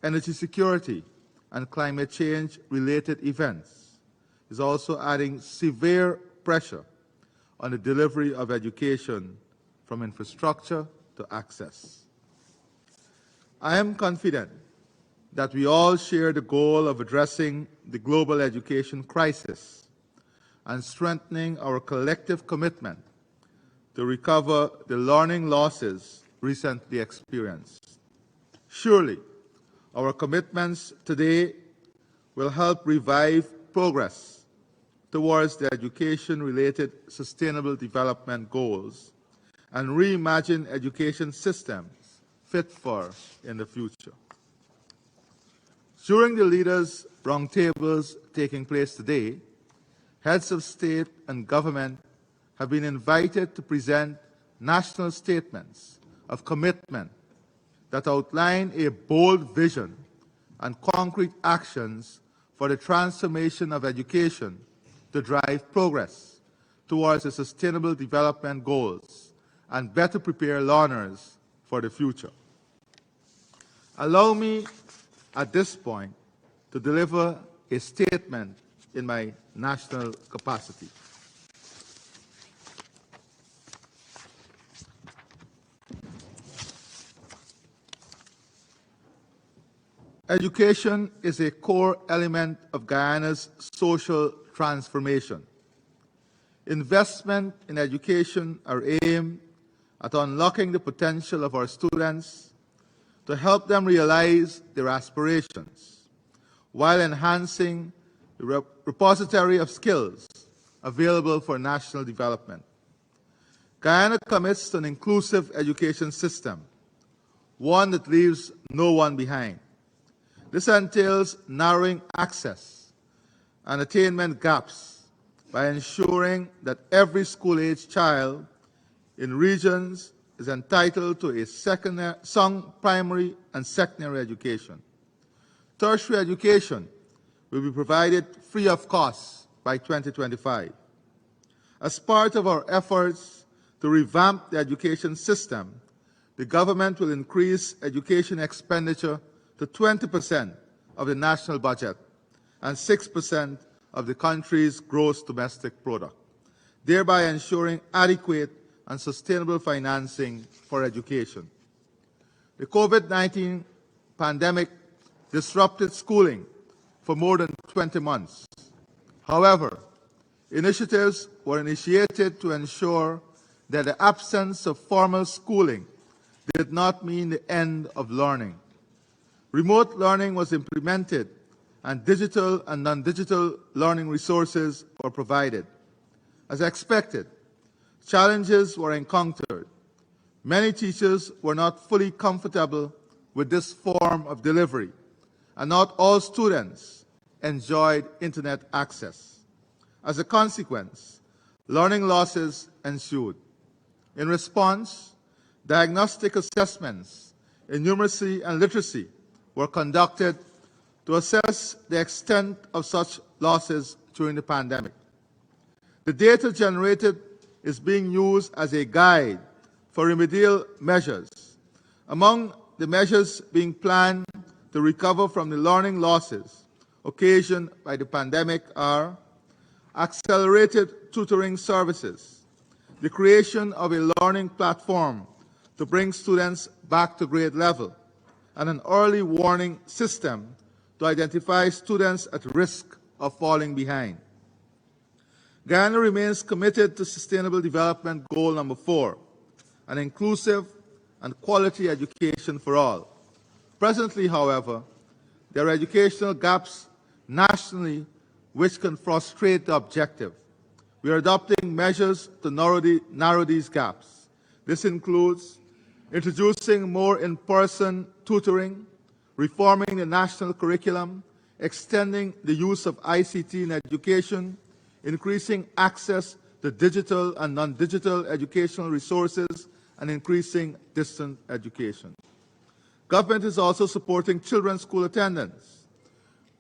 energy security, and climate change-related events is also adding severe pressure on the delivery of education from infrastructure to access. I am confident that we all share the goal of addressing the global education crisis and strengthening our collective commitment to recover the learning losses recently experienced. Surely, our commitments today will help revive progress towards the education-related sustainable development goals and reimagine education systems fit for in the future. During the Leaders Roundtables taking place today, heads of state and government have been invited to present national statements of commitment that outline a bold vision and concrete actions for the transformation of education to drive progress towards the sustainable development goals and better prepare learners for the future. Allow me at this point to deliver a statement in my national capacity. Education is a core element of Guyana's social transformation. Investment in education are aimed at unlocking the potential of our students to help them realize their aspirations, while enhancing the repository of skills available for national development. Guyana commits to an inclusive education system, one that leaves no one behind. This entails narrowing access and attainment gaps by ensuring that every school-age child in regions is entitled to a primary and secondary education. Tertiary education will be provided free of cost by 2025. As part of our efforts to revamp the education system, the government will increase education expenditure to 20% of the national budget and 6% of the country's gross domestic product, thereby ensuring adequate and sustainable financing for education. The COVID-19 pandemic disrupted schooling for more than 20 months. However, initiatives were initiated to ensure that the absence of formal schooling did not mean the end of learning. Remote learning was implemented, and digital and non-digital learning resources were provided. As expected, challenges were encountered. Many teachers were not fully comfortable with this form of delivery, and not all students enjoyed internet access. As a consequence, learning losses ensued. In response, diagnostic assessments in numeracy and literacy were conducted to assess the extent of such losses during the pandemic. The data generated is being used as a guide for remedial measures. Among the measures being planned to recover from the learning losses occasioned by the pandemic are accelerated tutoring services, the creation of a learning platform to bring students back to grade level, and an early warning system to identify students at risk of falling behind. Guyana remains committed to Sustainable Development Goal number 4, an inclusive and quality education for all. Presently, however, there are educational gaps nationally which can frustrate the objective. We are adopting measures to narrow these gaps. This includes introducing more in-person tutoring, reforming the national curriculum, extending the use of ICT in education, increasing access to digital and non-digital educational resources, and increasing distance education. Government is also supporting children's school attendance.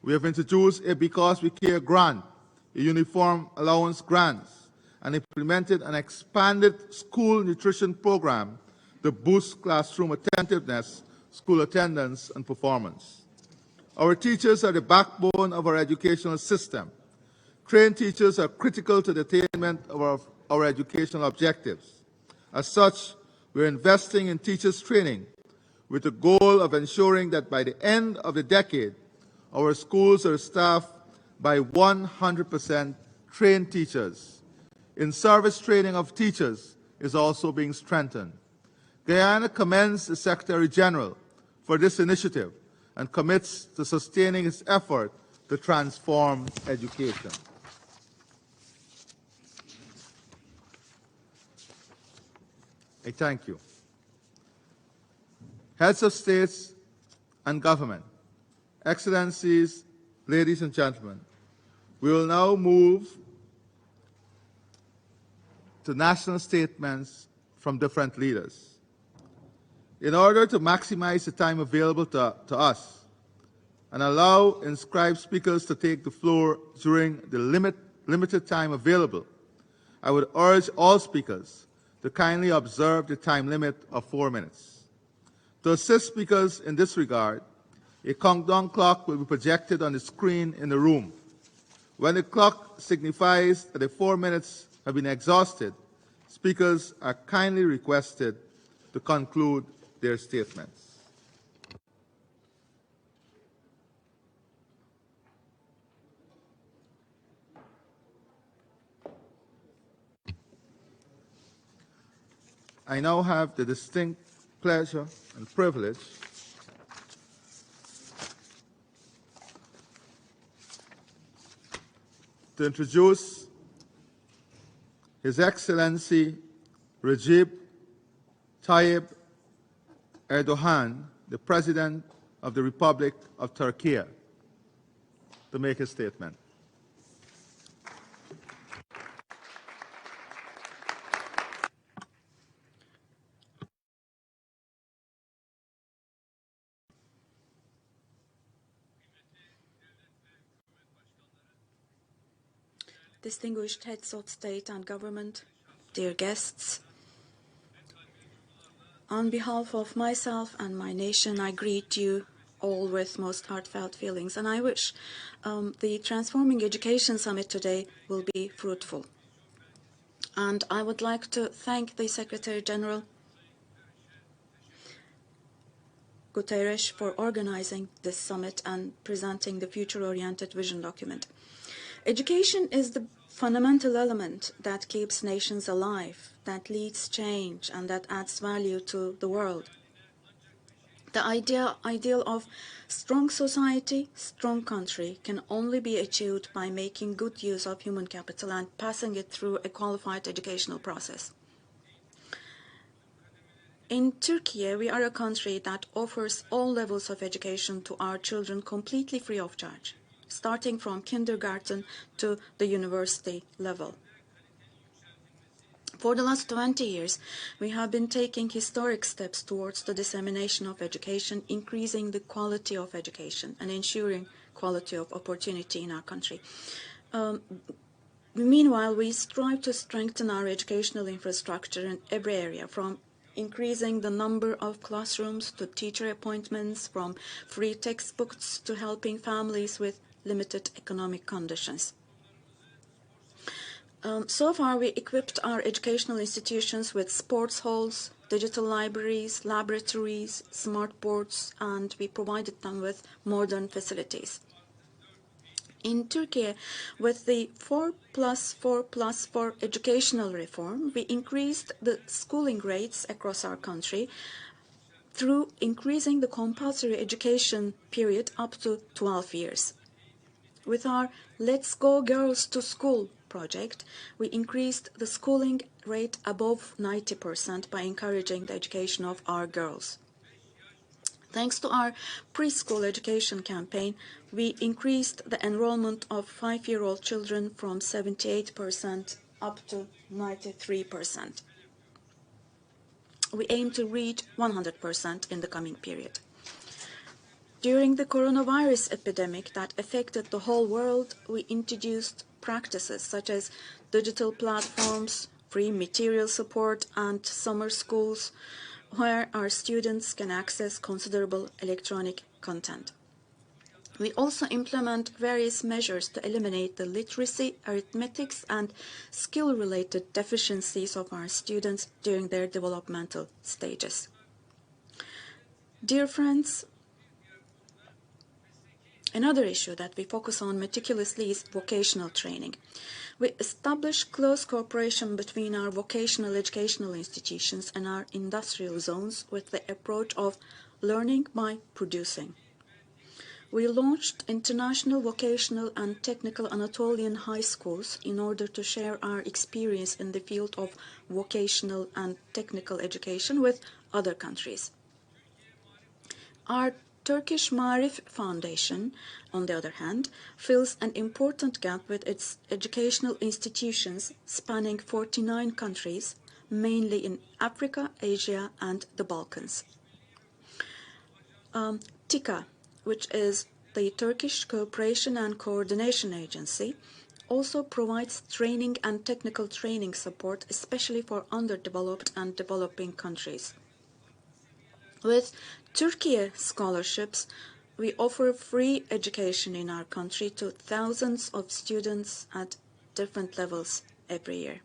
We have introduced a Because We Care grant, a uniform allowance grant, and implemented an expanded school nutrition program to boost classroom attentiveness, school attendance, and performance. Our teachers are the backbone of our educational system. Trained teachers are critical to the attainment of our educational objectives. As such, we're investing in teachers' training with the goal of ensuring that by the end of the decade, our schools are staffed by 100% trained teachers. In-service training of teachers is also being strengthened. Guyana commends the Secretary General for this initiative and commits to sustaining its effort to transform education. I thank you. Heads of states and government, Excellencies, ladies and gentlemen, we will now move to national statements from different leaders. In order to maximize the time available to us and allow inscribed speakers to take the floor during the limited time available, I would urge all speakers to kindly observe the time limit of 4 minutes. To assist speakers in this regard, a countdown clock will be projected on the screen in the room. When the clock signifies that the 4 minutes have been exhausted, speakers are kindly requested to conclude their statements. I now have the distinct pleasure and privilege to introduce His Excellency Recep Tayyip Erdogan, the President of the Republic of Turkey, to make his statement. Distinguished heads of state and government, dear guests, on behalf of myself and my nation, I greet you all with most heartfelt feelings, and I wish the Transforming Education Summit today will be fruitful. And I would like to thank the Secretary General Guterres for organizing this summit and presenting the future-oriented vision document. Education is the fundamental element that keeps nations alive, that leads change, and that adds value to the world. The ideal of strong society, strong country can only be achieved by making good use of human capital and passing it through a qualified educational process. In Turkey, we are a country that offers all levels of education to our children completely free of charge, starting from kindergarten to the university level. For the last 20 years, we have been taking historic steps towards the dissemination of education, increasing the quality of education and ensuring quality of opportunity in our country. Meanwhile, we strive to strengthen our educational infrastructure in every area, from increasing the number of classrooms to teacher appointments, from free textbooks to helping families with limited economic conditions. So far, we equipped our educational institutions with sports halls, digital libraries, laboratories, smart boards, and we provided them with modern facilities. In Turkey, with the 4+4+4 educational reform, we increased the schooling rates across our country through increasing the compulsory education period up to 12 years. With our Let's Go Girls to School project, we increased the schooling rate above 90% by encouraging the education of our girls. Thanks to our preschool education campaign, we increased the enrollment of 5-year-old children from 78% up to 93%. We aim to reach 100% in the coming period. During the coronavirus epidemic that affected the whole world, we introduced practices such as digital platforms, free material support, and summer schools, where our students can access considerable electronic content. We also implement various measures to eliminate the literacy, arithmetics, and skill-related deficiencies of our students during their developmental stages. Dear friends, another issue that we focus on meticulously is vocational training. We establish close cooperation between our vocational educational institutions and our industrial zones with the approach of learning by producing. We launched international vocational and technical Anatolian high schools in order to share our experience in the field of vocational and technical education with other countries. Our Turkish Marif Foundation, on the other hand, fills an important gap with its educational institutions spanning 49 countries, mainly in Africa, Asia, and the Balkans. TICA, which is the Turkish Cooperation and Coordination Agency, also provides training and technical training support, especially for underdeveloped and developing countries. With Turkey scholarships, we offer free education in our country to thousands of students at different levels every year.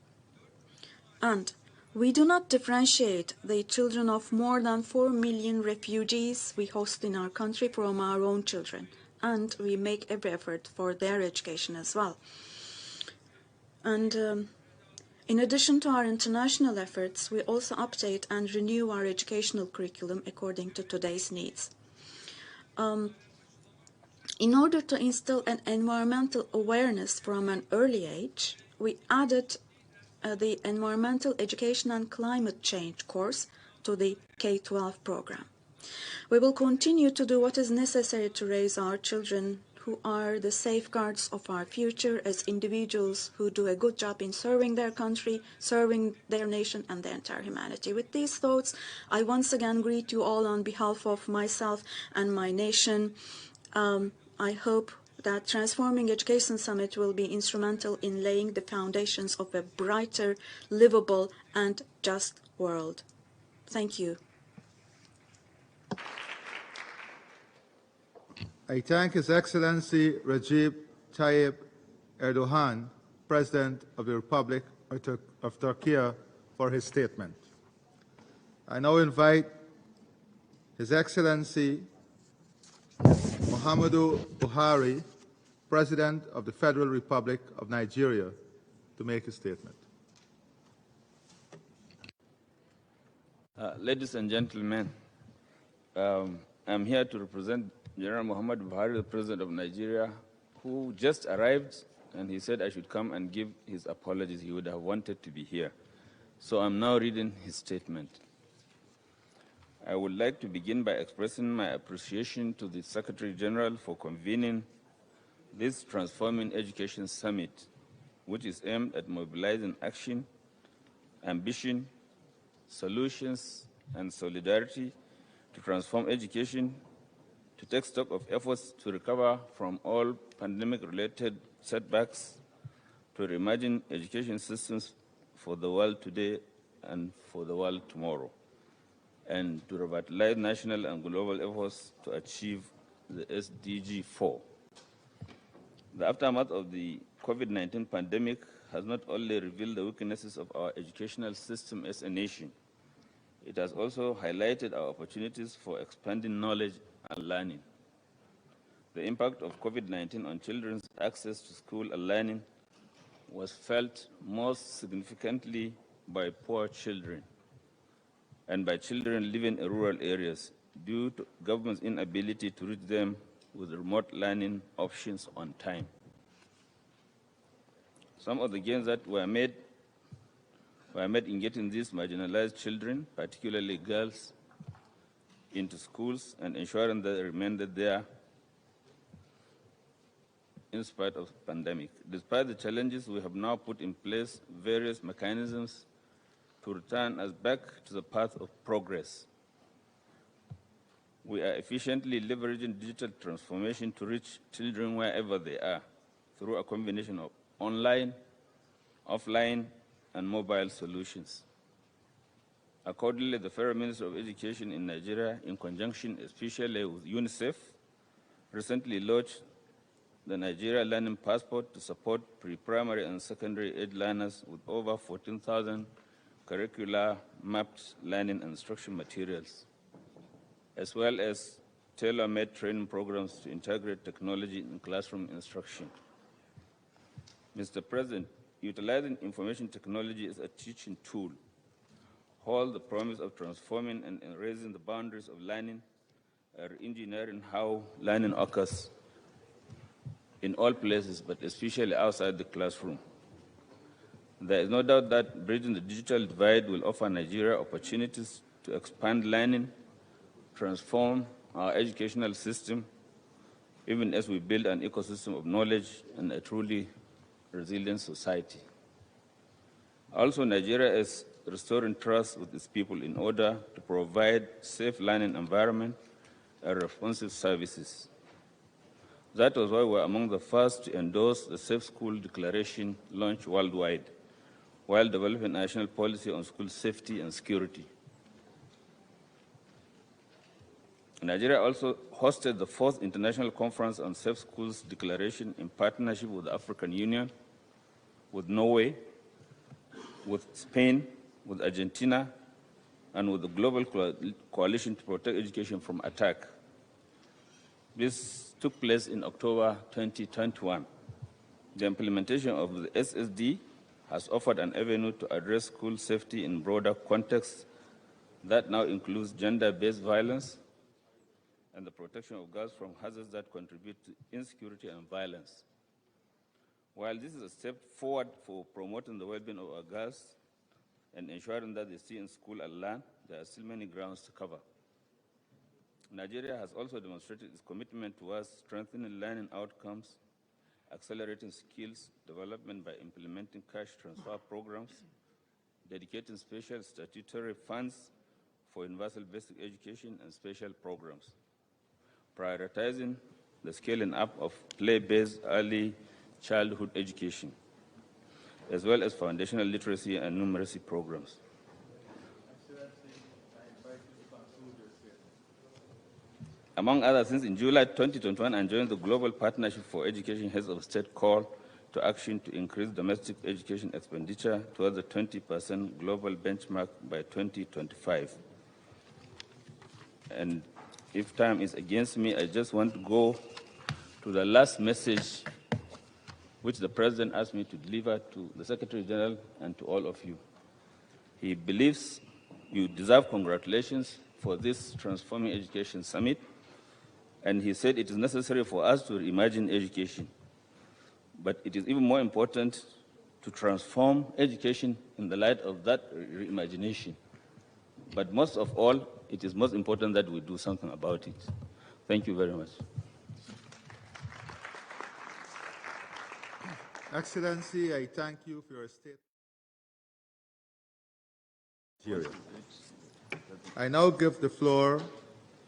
And we do not differentiate the children of more than 4 million refugees we host in our country from our own children, and we make every effort for their education as well. And in addition to our international efforts, we also update and renew our educational curriculum according to today's needs. In order to instill an environmental awareness from an early age, we added the Environmental Education and Climate Change course to the K-12 program. We will continue to do what is necessary to raise our children who are the safeguards of our future as individuals who do a good job in serving their country, serving their nation and the entire humanity. With these thoughts, I once again greet you all on behalf of myself and my nation. I hope that Transforming Education Summit will be instrumental in laying the foundations of a brighter, livable, and just world. Thank you. I thank His Excellency Recep Tayyip Erdogan, President of the Republic of Turkey, for his statement. I now invite His Excellency Muhammadu Buhari, President of the Federal Republic of Nigeria, to make a statement. Ladies and gentlemen, I'm here to represent General Muhammadu Buhari, the President of Nigeria, who just arrived, and he said I should come and give his apologies. He would have wanted to be here. So I'm now reading his statement. I would like to begin by expressing my appreciation to the Secretary General for convening this Transforming Education Summit, which is aimed at mobilizing action, ambition, solutions, and solidarity to transform education, to take stock of efforts to recover from all pandemic-related setbacks, to reimagine education systems for the world today and for the world tomorrow, and to revitalize national and global efforts to achieve the SDG 4. The aftermath of the COVID-19 pandemic has not only revealed the weaknesses of our educational system as a nation, it has also highlighted our opportunities for expanding knowledge and learning. The impact of COVID-19 on children's access to school and learning was felt most significantly by poor children and by children living in rural areas due to government's inability to reach them with remote learning options on time. Some of the gains that were made in getting these marginalized children, particularly girls, into schools and ensuring that they remained there in spite of the pandemic. Despite the challenges, we have now put in place various mechanisms to return us back to the path of progress. We are efficiently leveraging digital transformation to reach children wherever they are through a combination of online, offline, and mobile solutions. Accordingly, the Federal Ministry of Education in Nigeria, in conjunction especially with UNICEF, recently launched the Nigeria Learning Passport to support pre-primary and secondary age learners with over 14,000 curricular mapped learning and instruction materials, as well as tailor-made training programs to integrate technology in classroom instruction. Mr. President, utilizing information technology as a teaching tool holds the promise of transforming and erasing the boundaries of learning, engineering how learning occurs in all places, but especially outside the classroom. There is no doubt that bridging the digital divide will offer Nigeria opportunities to expand learning, transform our educational system, even as we build an ecosystem of knowledge and a truly resilient society. Also, Nigeria is restoring trust with its people in order to provide safe learning environment and responsive services. That was why we were among the first to endorse the Safe School Declaration launched worldwide, while developing national policy on school safety and security. Nigeria also hosted the 4th International Conference on Safe Schools Declaration in partnership with the African Union, with Norway, with Spain, with Argentina, and with the Global Coalition to Protect Education from Attack. This took place in October 2021. The implementation of the SSD has offered an avenue to address school safety in broader contexts that now includes gender-based violence and the protection of girls from hazards that contribute to insecurity and violence. While this is a step forward for promoting the well-being of our girls and ensuring that they stay in school and learn, there are still many grounds to cover. Nigeria has also demonstrated its commitment towards strengthening learning outcomes, accelerating skills development by implementing cash transfer programs, dedicating special statutory funds for universal basic education and special programs, prioritizing the scaling up of play-based early childhood education, as well as foundational literacy and numeracy programs. Among other things, in July 2021, I joined the Global Partnership for Education Heads of State call to action to increase domestic education expenditure towards the 20% global benchmark by 2025. And if time is against me, I just want to go to the last message which the President asked me to deliver to the Secretary General and to all of you. He believes you deserve congratulations for this Transforming Education Summit, and he said it is necessary for us to reimagine education. But it is even more important to transform education in the light of that reimagination. But most of all, it is most important that we do something about it. Thank you very much. Excellency, I thank you for your statement. I now give the floor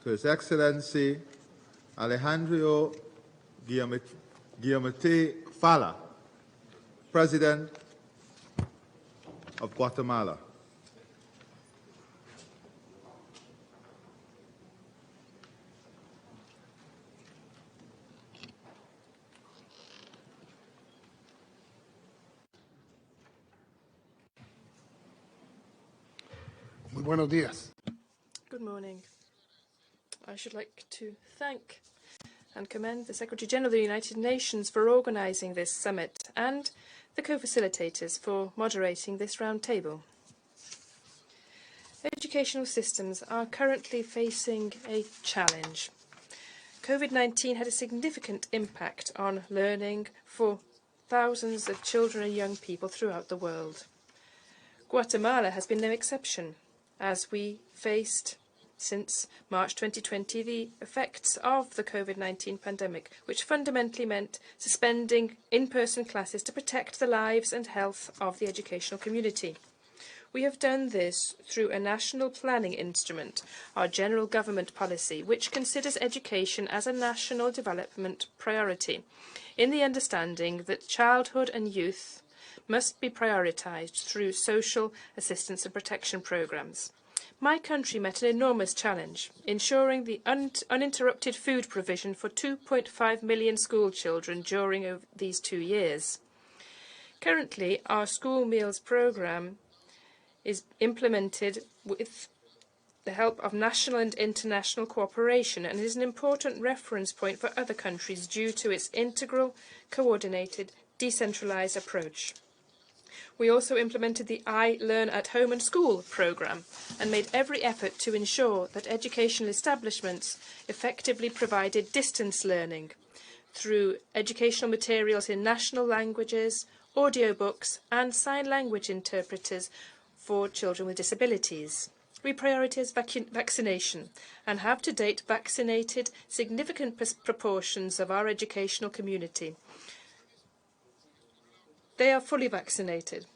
to His Excellency Alejandro Guillamete Fala, President of Guatemala. Muy buenos días. Good morning. I should like to thank and commend the Secretary General of the United Nations for organising this summit and the co-facilitators for moderating this roundtable. Educational systems are currently facing a challenge. COVID-19 had a significant impact on learning for thousands of children and young people throughout the world. Guatemala has been no exception, as we faced since March 2020 the effects of the COVID-19 pandemic, which fundamentally meant suspending in-person classes to protect the lives and health of the educational community. We have done this through a national planning instrument, our general government policy, which considers education as a national development priority, in the understanding that childhood and youth must be prioritised through social assistance and protection programmes. My country met an enormous challenge, ensuring the uninterrupted food provision for 2.5 million school children during these 2 years. Currently, our school meals programme is implemented with the help of national and international cooperation and is an important reference point for other countries due to its integral, coordinated, decentralised approach. We also implemented the I Learn at Home and School programme and made every effort to ensure that educational establishments effectively provided distance learning through educational materials in national languages, audiobooks and sign language interpreters for children with disabilities. We prioritise vaccination and have to date vaccinated significant proportions of our educational community. They are fully vaccinated.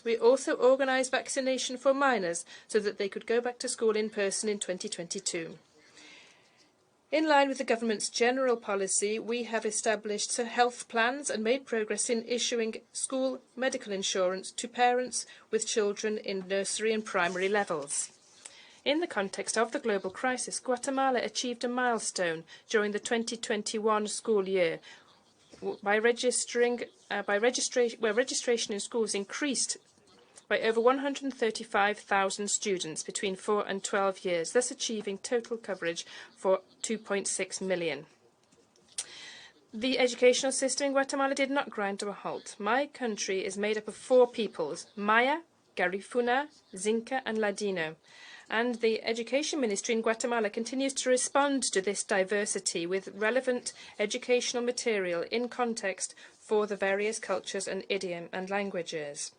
We also organised vaccination for minors so that they could go back to school in person in 2022. In line with the government's general policy, we have established health plans and made progress in issuing school medical insurance to parents with children in nursery and primary levels. In the context of the global crisis, Guatemala achieved a milestone during the 2021 school year where registration in schools increased by over 135,000 students between 4 and 12 years, thus achieving total coverage for 2.6 million. The educational system in Guatemala did not grind to a halt. My country is made up of 4 peoples, Maya, Garifuna, Xinca and Ladino. And the Education Ministry in Guatemala continues to respond to this diversity with relevant educational material in context for the various cultures and idiom and languages.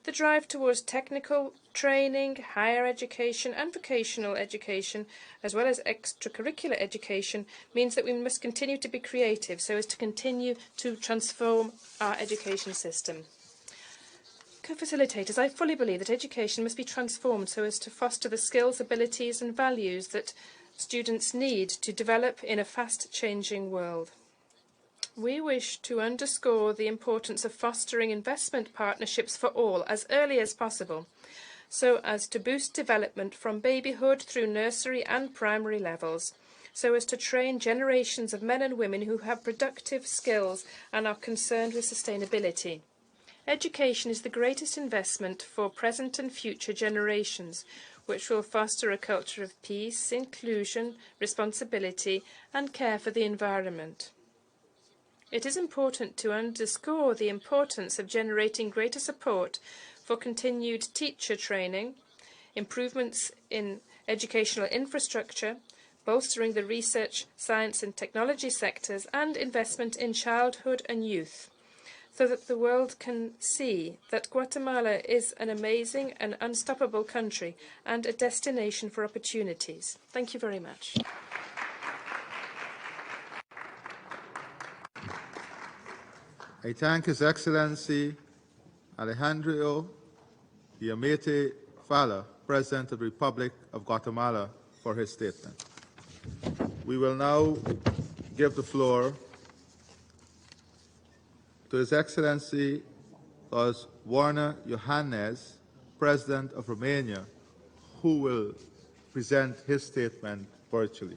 The drive towards technical training, higher education and vocational education, as well as extracurricular education, means that we must continue to be creative so as to continue to transform our education system. Co-facilitators, I fully believe that education must be transformed so as to foster the skills, abilities and values that students need to develop in a fast-changing world. We wish to underscore the importance of fostering investment partnerships for all as early as possible, so as to boost development from babyhood through nursery and primary levels, so as to train generations of men and women who have productive skills and are concerned with sustainability. Education is the greatest investment for present and future generations, which will foster a culture of peace, inclusion, responsibility and care for the environment. It is important to underscore the importance of generating greater support for continued teacher training, improvements in educational infrastructure, bolstering the research, science and technology sectors, and investment in childhood and youth, so that the world can see that Guatemala is an amazing and unstoppable country and a destination for opportunities. Thank you very much. I thank His Excellency Alejandro Yamete Fala, President of the Republic of Guatemala, for his statement. We will now give the floor to His Excellency Los Warner Johannes, President of Romania, who will present his statement virtually.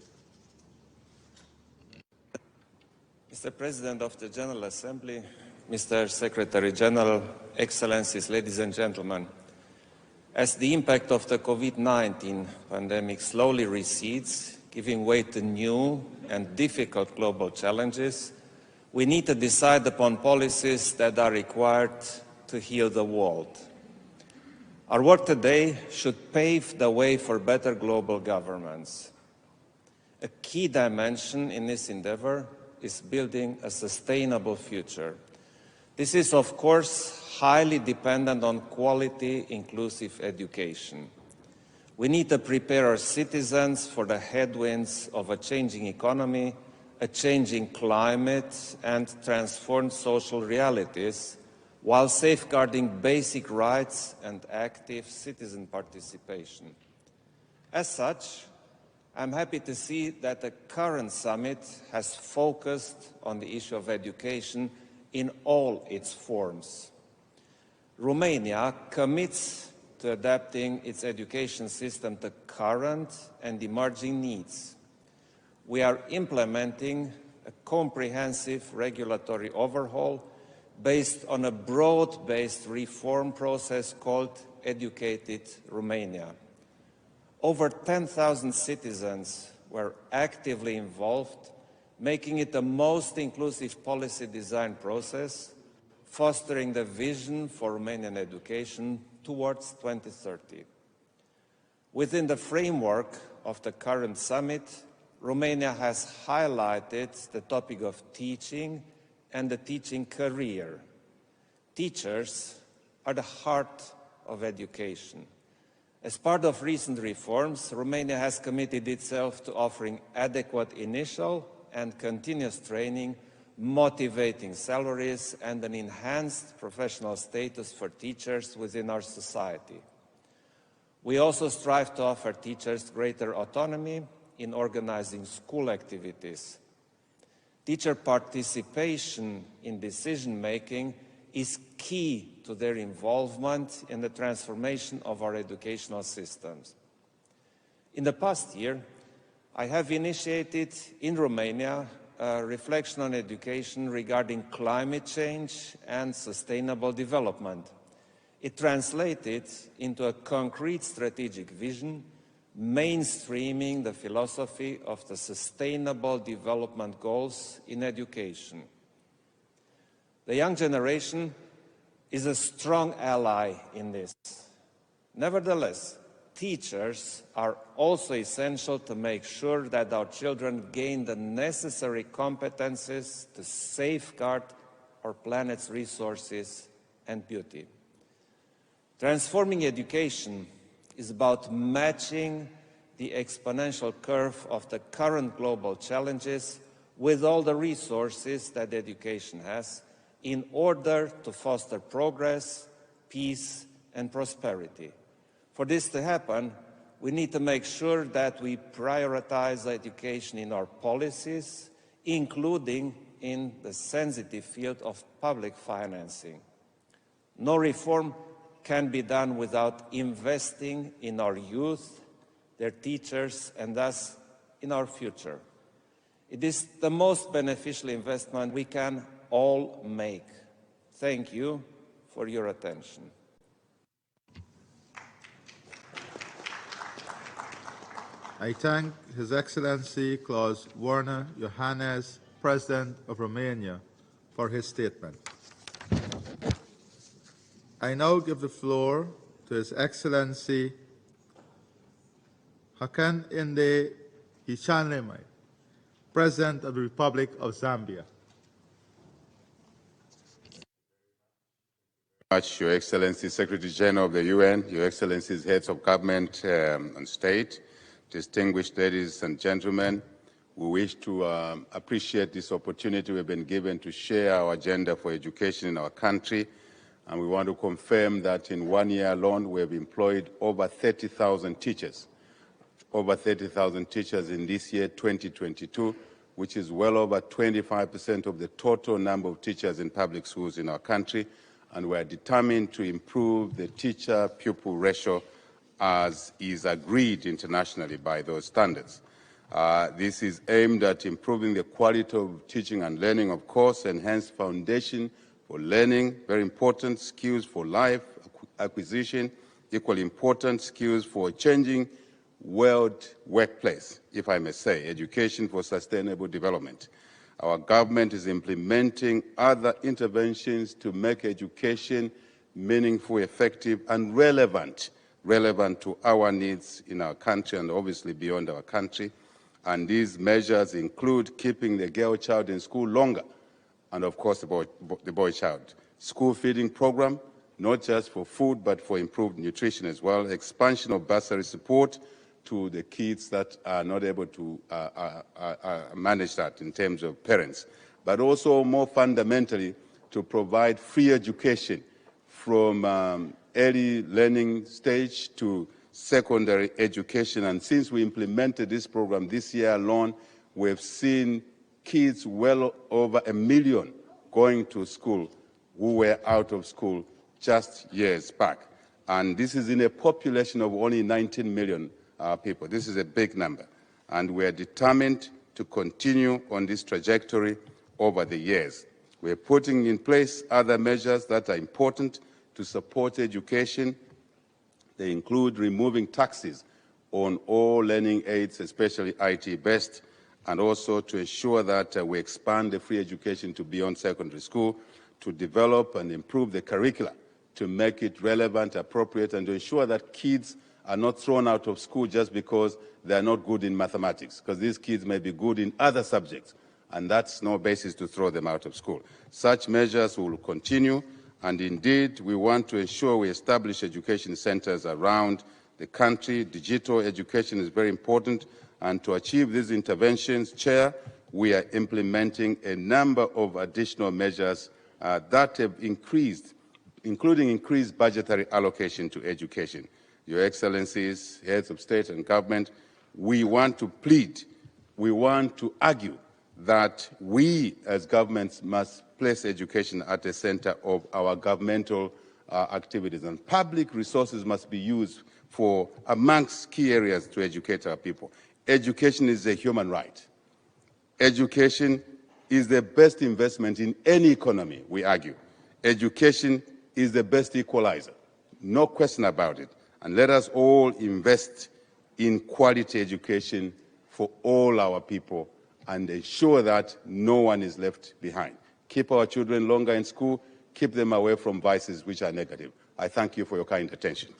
Mr. President of the General Assembly, Mr. Secretary General, Excellencies, ladies and gentlemen, as the impact of the COVID-19 pandemic slowly recedes, giving way to new and difficult global challenges, we need to decide upon policies that are required to heal the world. Our work today should pave the way for better global governance. A key dimension in this endeavor is building a sustainable future. This is, of course, highly dependent on quality, inclusive education. We need to prepare our citizens for the headwinds of a changing economy, a changing climate, and transformed social realities, while safeguarding basic rights and active citizen participation. As such, I'm happy to see that the current summit has focused on the issue of education in all its forms. Romania commits to adapting its education system to current and emerging needs. We are implementing a comprehensive regulatory overhaul based on a broad-based reform process called Educated Romania. Over 10,000 citizens were actively involved, making it the most inclusive policy design process, fostering the vision for Romanian education towards 2030. Within the framework of the current summit, Romania has highlighted the topic of teaching and the teaching career. Teachers are the heart of education. As part of recent reforms, Romania has committed itself to offering adequate initial and continuous training, motivating salaries, and an enhanced professional status for teachers within our society. We also strive to offer teachers greater autonomy in organizing school activities. Teacher participation in decision-making is key to their involvement in the transformation of our educational systems. In the past year, I have initiated in Romania a reflection on education regarding climate change and sustainable development. It translated into a concrete strategic vision, mainstreaming the philosophy of the Sustainable Development Goals in education. The young generation is a strong ally in this. Nevertheless, teachers are also essential to make sure that our children gain the necessary competences to safeguard our planet's resources and beauty. Transforming education is about matching the exponential curve of the current global challenges with all the resources that education has in order to foster progress, peace, and prosperity. For this to happen, we need to make sure that we prioritize education in our policies, including in the sensitive field of public financing. No reform can be done without investing in our youth, their teachers, and thus in our future. It is the most beneficial investment we can all make. Thank you for your attention. I thank His Excellency Klaus Werner Johannes, President of Romania, for his statement. I now give the floor to His Excellency Hakan Inde Hichilema, President of the Republic of Zambia. Your Excellency, Secretary General of the UN, Your Excellencies, Heads of Government and State, distinguished ladies and gentlemen, we wish to appreciate this opportunity we've been given to share our agenda for education in our country. And we want to confirm that in 1 year alone, we have employed over 30,000 teachers. Over 30,000 teachers in this year, 2022, which is well over 25% of the total number of teachers in public schools in our country. And we are determined to improve the teacher-pupil ratio as is agreed internationally by those standards. This is aimed at improving the quality of teaching and learning, of course, enhanced foundation for learning, very important skills for life acquisition, equally important skills for a changing world workplace, if I may say, education for sustainable development. Our government is implementing other interventions to make education meaningful, effective, and relevant to our needs in our country and obviously beyond our country. And these measures include keeping the girl child in school longer, and of course the boy child. School feeding program, not just for food, but for improved nutrition as well. Expansion of bursary support to the kids that are not able to manage that in terms of parents. But also more fundamentally, to provide free education from early learning stage to secondary education. And since we implemented this program this year alone, we've seen kids well over 1 million going to school who were out of school just years back. And this is in a population of only 19 million people. This is a big number. And we are determined to continue on this trajectory over the years. We are putting in place other measures that are important to support education. They include removing taxes on all learning aids, especially IT-based, and also to ensure that we expand the free education to beyond secondary school, to develop and improve the curricula to make it relevant, appropriate, and to ensure that kids are not thrown out of school just because they are not good in mathematics, because these kids may be good in other subjects, and that's no basis to throw them out of school. Such measures will continue, and indeed, we want to ensure we establish education centers around the country. Digital education is very important, and to achieve these interventions, Chair, we are implementing a number of additional measures that have increased, including increased budgetary allocation to education. Your Excellencies, heads of state and government, we want to plead, we want to argue that we as governments must place education at the center of our governmental activities, and public resources must be used for amongst key areas to educate our people. Education is a human right. Education is the best investment in any economy, we argue. Education is the best equalizer, no question about it. And let us all invest in quality education for all our people and ensure that no one is left behind. Keep our children longer in school, keep them away from vices which are negative. I thank you for your kind attention.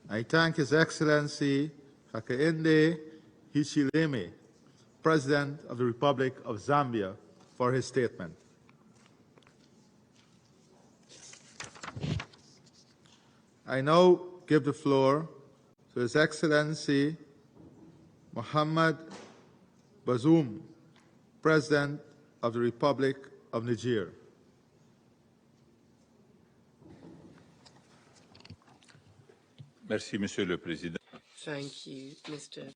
I thank His Excellency Hakainde Hichilema, President of the Republic of Zambia, for his statement. I now give the floor to His Excellency Mohamed Bazoum, President of the Republic of Niger. Merci, Monsieur le Président. Thank you, Mr.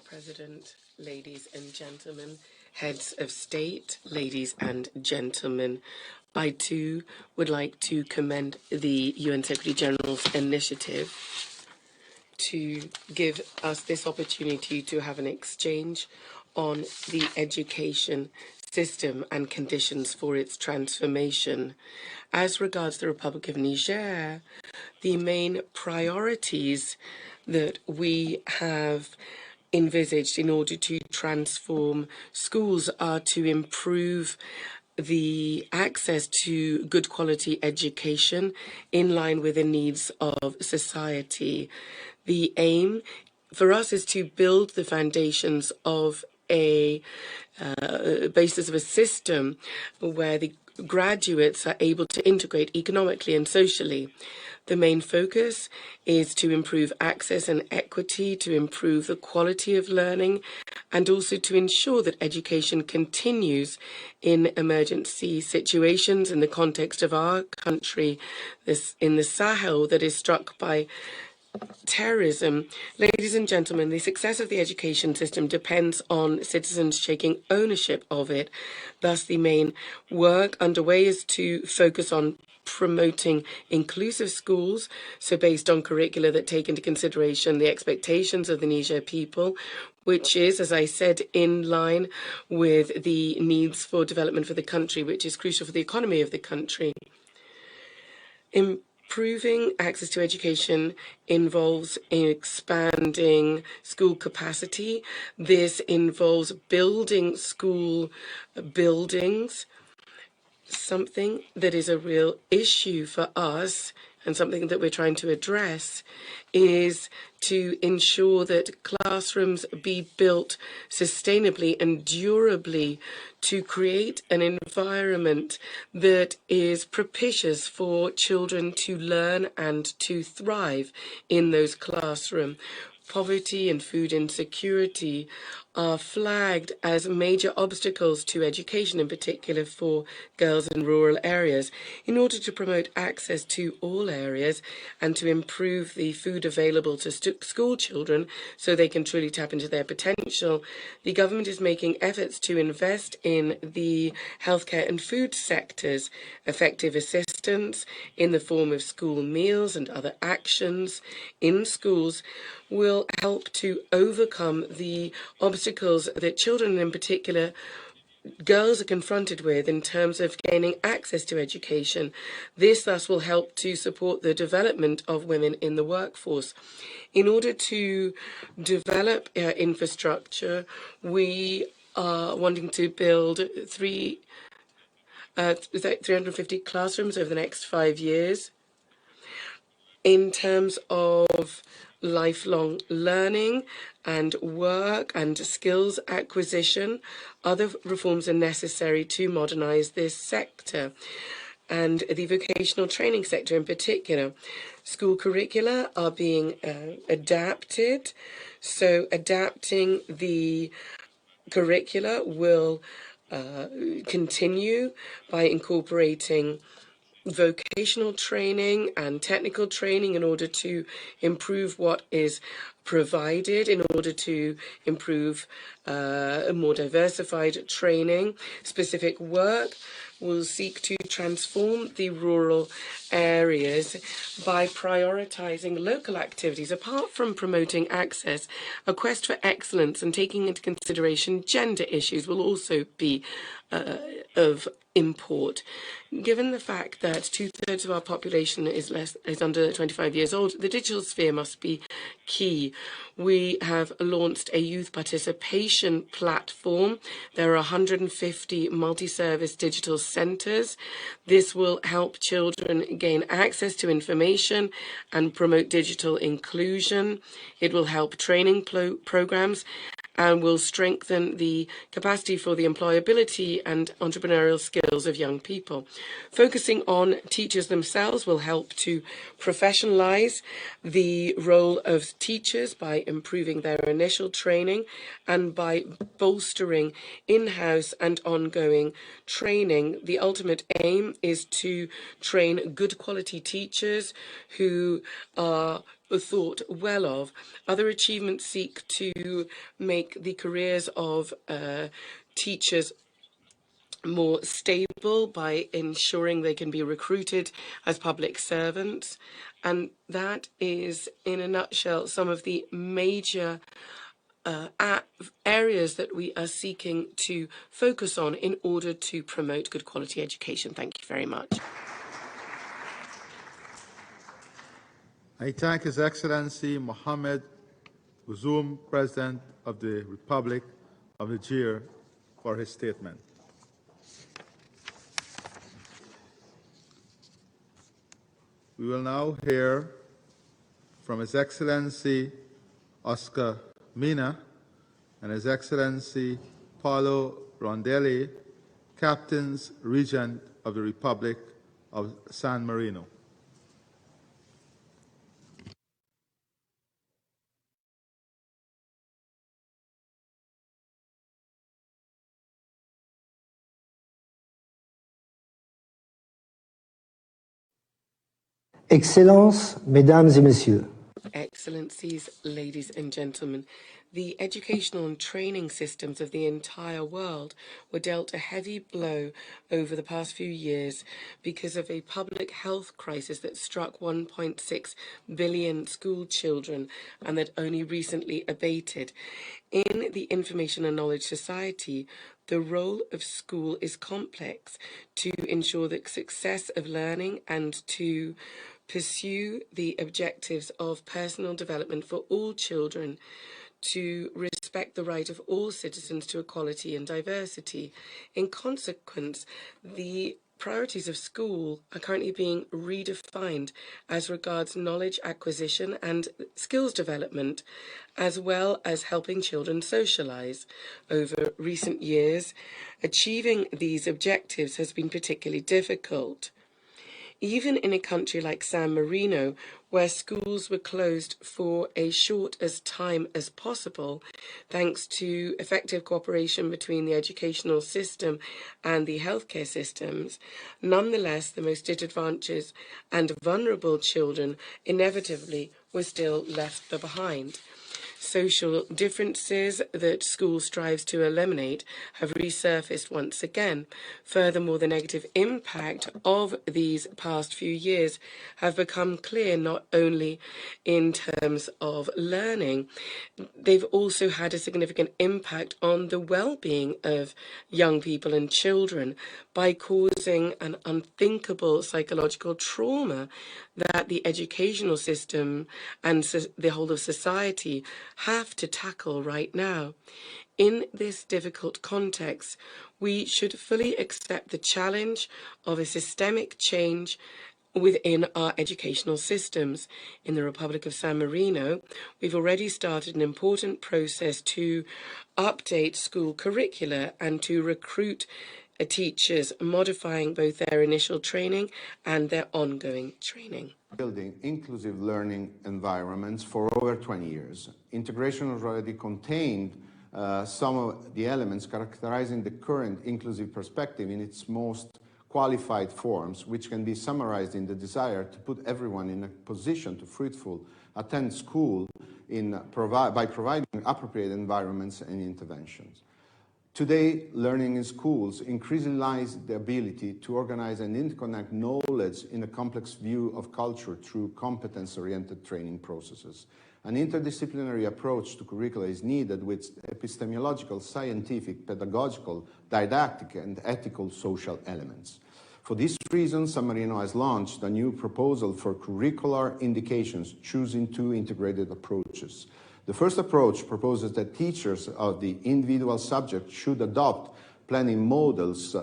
President, ladies and gentlemen, heads of state, ladies and gentlemen. I too would like to commend the UN Secretary General's initiative to give us this opportunity to have an exchange on the education system and conditions for its transformation. As regards the Republic of Niger, the main priorities that we have envisaged in order to transform schools are to improve the access to good quality education in line with the needs of society. The aim for us is to build the foundations of a basis of a system where the graduates are able to integrate economically and socially. The main focus is to improve access and equity, to improve the quality of learning, and also to ensure that education continues in emergency situations in the context of our country, in the Sahel that is struck by terrorism. Ladies and gentlemen, the success of the education system depends on citizens taking ownership of it. Thus, the main work underway is to focus on promoting inclusive schools, so based on curricula that take into consideration the expectations of the Niger people, which is, as I said, in line with the needs for development for the country, which is crucial for the economy of the country. Improving access to education involves expanding school capacity. This involves building school buildings, something that is a real issue for us and something that we're trying to address is to ensure that classrooms be built sustainably and durably to create an environment that is propitious for children to learn and to thrive in those classrooms. poverty and food insecurity are flagged as major obstacles to education, in particular for girls in rural areas. In order to promote access to all areas and to improve the food available to school children so they can truly tap into their potential, the government is making efforts to invest in the healthcare and food sectors, effective assistance in the form of school meals and other actions in schools will help to overcome the obstacles that children, in particular girls, are confronted with in terms of gaining access to education. This thus will help to support the development of women in the workforce. In order to develop infrastructure, we are wanting to build 350 classrooms over the next 5 years. In terms of lifelong learning and work and skills acquisition, other reforms are necessary to modernize this sector and the vocational training sector in particular. School curricula are being adapted, so adapting the curricula will continue by incorporating vocational training and technical training in order to improve what is provided, in order to improve a more diversified training. Specific work will seek to transform the rural areas by prioritizing local activities. Apart from promoting access, a quest for excellence and taking into consideration gender issues will also be of import. Given the fact that 2/3 of our population is under 25 years old, the digital sphere must be key. We have launched a youth participation platform. There are 150 multi-service digital centres. This will help children gain access to information and promote digital inclusion. It will help training programs and will strengthen the capacity for the employability and entrepreneurial skills of young people. Focusing on teachers themselves will help to professionalize the role of teachers by improving their initial training and by bolstering in-house and ongoing training. The ultimate aim is to train good quality teachers who are thought well of. Other achievements seek to make the careers of teachers more stable by ensuring they can be recruited as public servants. And that is, in a nutshell, some of the major areas that we are seeking to focus on in order to promote good quality education. Thank you very much. I thank His Excellency Mohamed Bazoum, President of the Republic of Niger, for his statement. We will now hear from His Excellency Oscar Mina and His Excellency Paulo Rondelli, Captains Regent of the Republic of San Marino. Excellences, Mesdames et Messieurs. Excellencies, ladies and gentlemen, the educational and training systems of the entire world were dealt a heavy blow over the past few years because of a public health crisis that struck 1.6 billion school children and that only recently abated. In the information and knowledge society, the role of school is complex to ensure the success of learning and to pursue the objectives of personal development for all children, to respect the right of all citizens to equality and diversity. In consequence, the priorities of school are currently being redefined as regards knowledge acquisition and skills development, as well as helping children socialize. Over recent years, achieving these objectives has been particularly difficult. Even in a country like San Marino, where schools were closed for as short as time as possible, thanks to effective cooperation between the educational system and the healthcare systems, nonetheless, the most disadvantaged and vulnerable children inevitably were still left behind. Social differences that school strives to eliminate have resurfaced once again. Furthermore, the negative impact of these past few years have become clear not only in terms of learning, they've also had a significant impact on the well-being of young people and children by causing an unthinkable psychological trauma that the educational system and the whole of society have to tackle right now. In this difficult context, we should fully accept the challenge of a systemic change within our educational systems. In the Republic of San Marino, we've already started an important process to update school curricula and to recruit teachers, modifying both their initial training and their ongoing training. Building inclusive learning environments for over 20 years. Integration has already contained some of the elements characterizing the current inclusive perspective in its most qualified forms, which can be summarized in the desire to put everyone in a position to fruitful attend school by providing appropriate environments and interventions. Today, learning in schools increasingly lies the ability to organize and interconnect knowledge in a complex view of culture through competence-oriented training processes. An interdisciplinary approach to curricula is needed with epistemological, scientific, pedagogical, didactic, and ethical social elements. For this reason, San Marino has launched a new proposal for curricular indications, choosing two integrated approaches. The first approach proposes that teachers of the individual subject should adopt planning models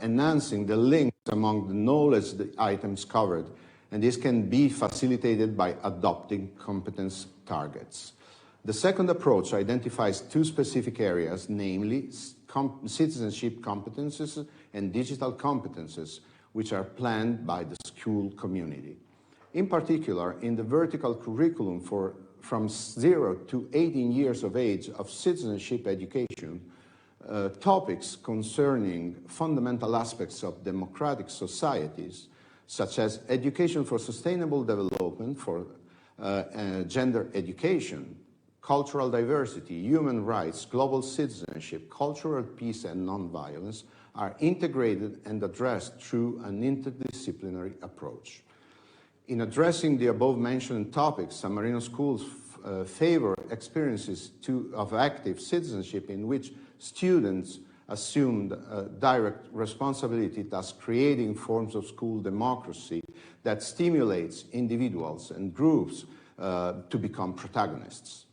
enhancing the links among the knowledge items covered, and this can be facilitated by adopting competence targets. The second approach identifies two specific areas, namely citizenship competences and digital competences, which are planned by the school community. In particular, in the vertical curriculum from 0 to 18 years of age of citizenship education, topics concerning fundamental aspects of democratic societies, such as education for sustainable development, for gender education, cultural diversity, human rights, global citizenship, cultural peace and nonviolence, are integrated and addressed through an interdisciplinary approach. In addressing the above-mentioned topics, San Marino schools favor experiences of active citizenship in which students assumed direct responsibility, thus creating forms of school democracy that stimulates individuals and groups to become protagonists.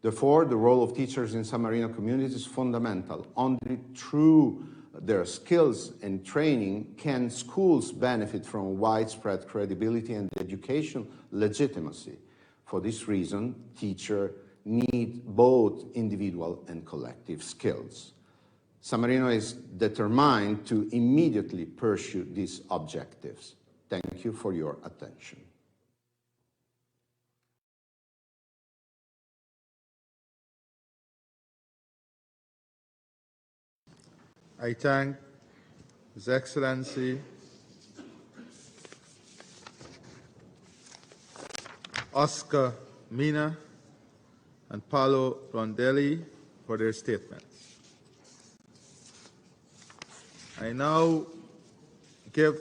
Therefore, the role of teachers in San Marino communities is fundamental. Only through their skills and training can schools benefit from widespread credibility and educational legitimacy. For this reason, teachers need both individual and collective skills. San Marino is determined to immediately pursue these objectives. Thank you for your attention. I thank His Excellency Oscar Mina and Paolo Rondelli for their statements. I now give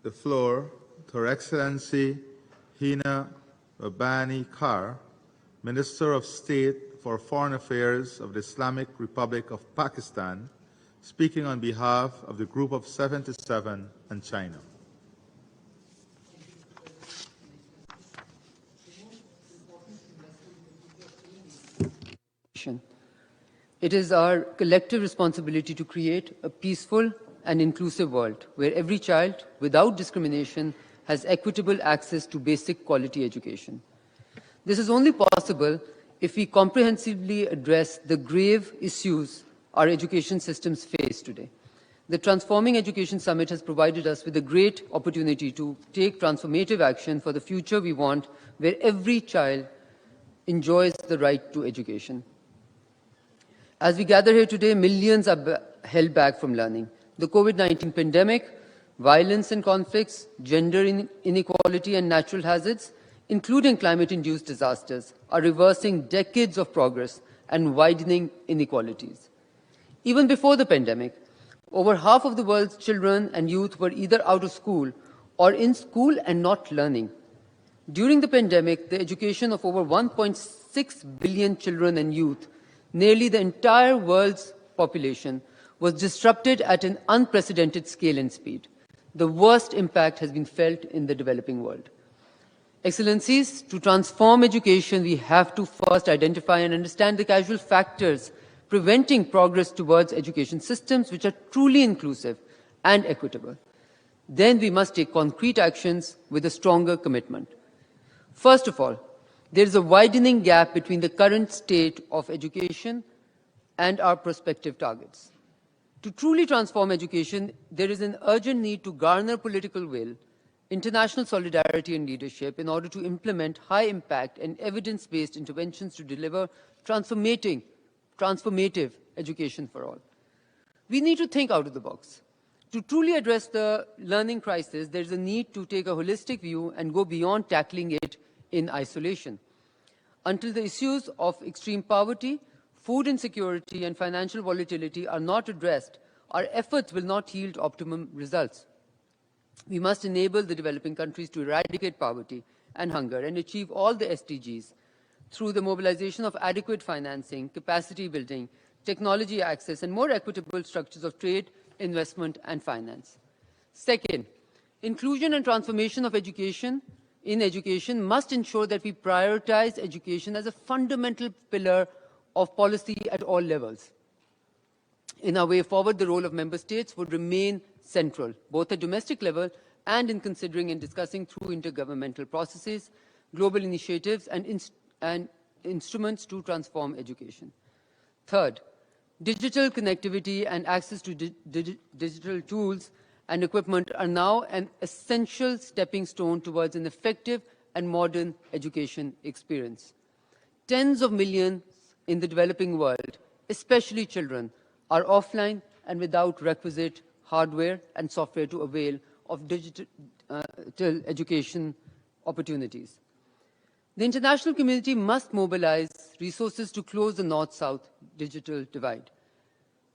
the floor to Her Excellency Hina Rabbani Kar, Minister of State for Foreign Affairs of the Islamic Republic of Pakistan, speaking on behalf of the Group of 77 and China. It is our collective responsibility to create a peaceful and inclusive world where every child, without discrimination, has equitable access to basic quality education. This is only possible if we comprehensively address the grave issues our education systems face today. The Transforming Education Summit has provided us with a great opportunity to take transformative action for the future we want, where every child enjoys the right to education. As we gather here today, millions are held back from learning. The COVID-19 pandemic, violence and conflicts, gender inequality and natural hazards, including climate-induced disasters, are reversing decades of progress and widening inequalities. Even before the pandemic, over half of the world's children and youth were either out of school or in school and not learning. During the pandemic, the education of over 1.6 billion children and youth, nearly the entire world's population, was disrupted at an unprecedented scale and speed. The worst impact has been felt in the developing world. Excellencies, to transform education, we have to first identify and understand the causal factors preventing progress towards education systems which are truly inclusive and equitable. Then we must take concrete actions with a stronger commitment. First of all, there is a widening gap between the current state of education and our prospective targets. To truly transform education, there is an urgent need to garner political will, international solidarity and leadership in order to implement high-impact and evidence-based interventions to deliver transformative education for all. We need to think out of the box. To truly address the learning crisis, there is a need to take a holistic view and go beyond tackling it in isolation. Until the issues of extreme poverty, food insecurity, and financial volatility are not addressed, our efforts will not yield optimum results. We must enable the developing countries to eradicate poverty and hunger and achieve all the SDGs through the mobilization of adequate financing, capacity building, technology access, and more equitable structures of trade, investment, and finance. Second, inclusion and transformation of education must ensure that we prioritize education as a fundamental pillar of policy at all levels. In our way forward, the role of member states would remain central, both at domestic level and in considering and discussing through intergovernmental processes, global initiatives, and instruments to transform education. Third, digital connectivity and access to digital tools and equipment are now an essential stepping stone towards an effective and modern education experience. Tens of millions in the developing world, especially children, are offline and without requisite hardware and software to avail of digital education opportunities. The international community must mobilize resources to close the North-South digital divide,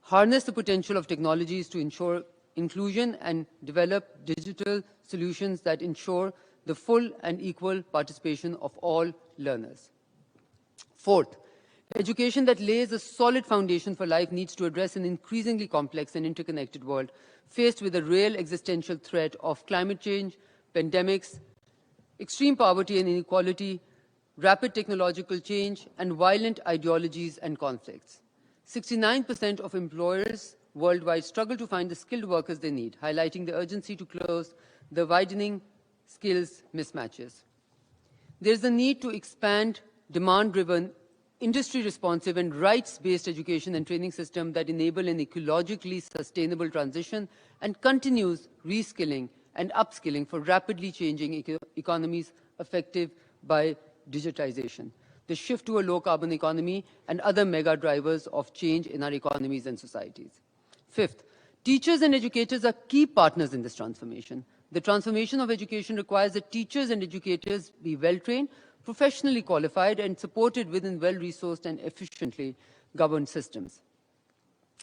harness the potential of technologies to ensure inclusion, and develop digital solutions that ensure the full and equal participation of all learners. Fourth, education that lays a solid foundation for life needs to address an increasingly complex and interconnected world faced with a real existential threat of climate change, pandemics, extreme poverty and inequality, rapid technological change, and violent ideologies and conflicts. 69% of employers worldwide struggle to find the skilled workers they need, highlighting the urgency to close the widening skills mismatches. There is a need to expand demand-driven, industry-responsive, and rights-based education and training system that enable an ecologically sustainable transition and continuous reskilling and upskilling for rapidly changing economies affected by digitization, the shift to a low-carbon economy, and other mega drivers of change in our economies and societies. Fifth, teachers and educators are key partners in this transformation. The transformation of education requires that teachers and educators be well-trained, professionally qualified, and supported within well-resourced and efficiently governed systems.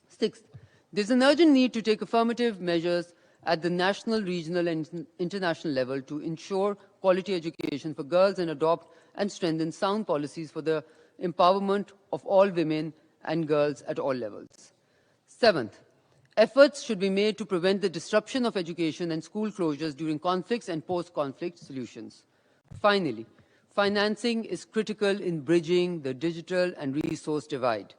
Sixth, there's an urgent need to take affirmative measures at the national, regional, and international level to ensure quality education for girls and adopt and strengthen sound policies for the empowerment of all women and girls at all levels. Seventh, efforts should be made to prevent the disruption of education and school closures during conflicts and post-conflict solutions. Finally, financing is critical in bridging the digital and resource divide.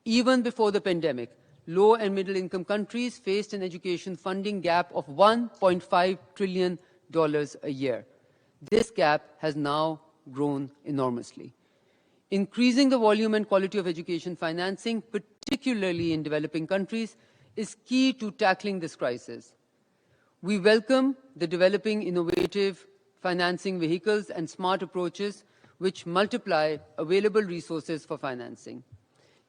Even before the pandemic, low and middle-income countries faced an education funding gap of $1.5 trillion a year. This gap has now grown enormously. Increasing the volume and quality of education financing, particularly in developing countries, is key to tackling this crisis. We welcome the developing innovative financing vehicles and smart approaches which multiply available resources for financing.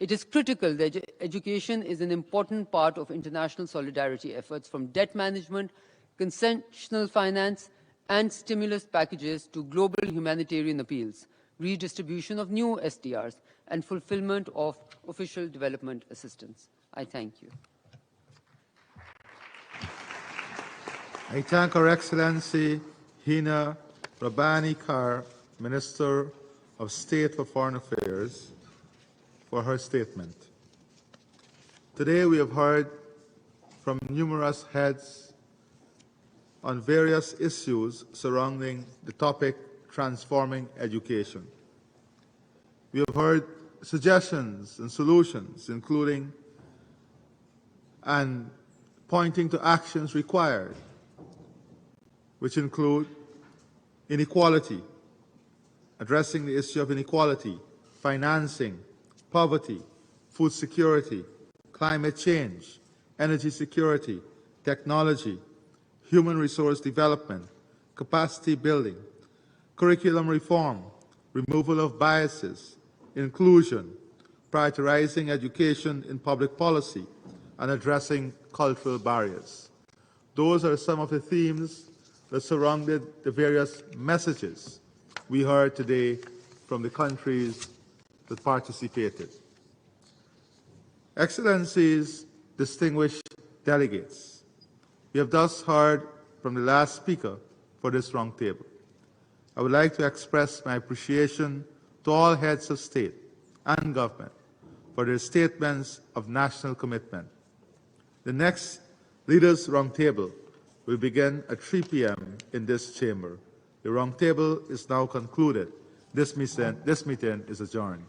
It is critical that education is an important part of international solidarity efforts, from debt management, concessional finance, and stimulus packages to global humanitarian appeals, redistribution of new SDRs, and fulfillment of official development assistance. I thank you. I thank Her Excellency Hina Rabbani Kar, Minister of State for Foreign Affairs, for her statement. Today we have heard from numerous heads on various issues surrounding the topic transforming education. We have heard suggestions and solutions, including and pointing to actions required, which include inequality, addressing the issue of inequality, financing, poverty, food security, climate change, energy security, technology, human resource development, capacity building, curriculum reform, removal of biases, inclusion, prioritizing education in public policy, and addressing cultural barriers. Those are some of the themes that surrounded the various messages we heard today from the countries that participated. Excellencies, distinguished delegates, we have thus heard from the last speaker for this roundtable. I would like to express my appreciation to all heads of state and government for their statements of national commitment. The next Leaders Roundtable will begin at 3 p.m. in this chamber. The roundtable is now concluded. This meeting is adjourned.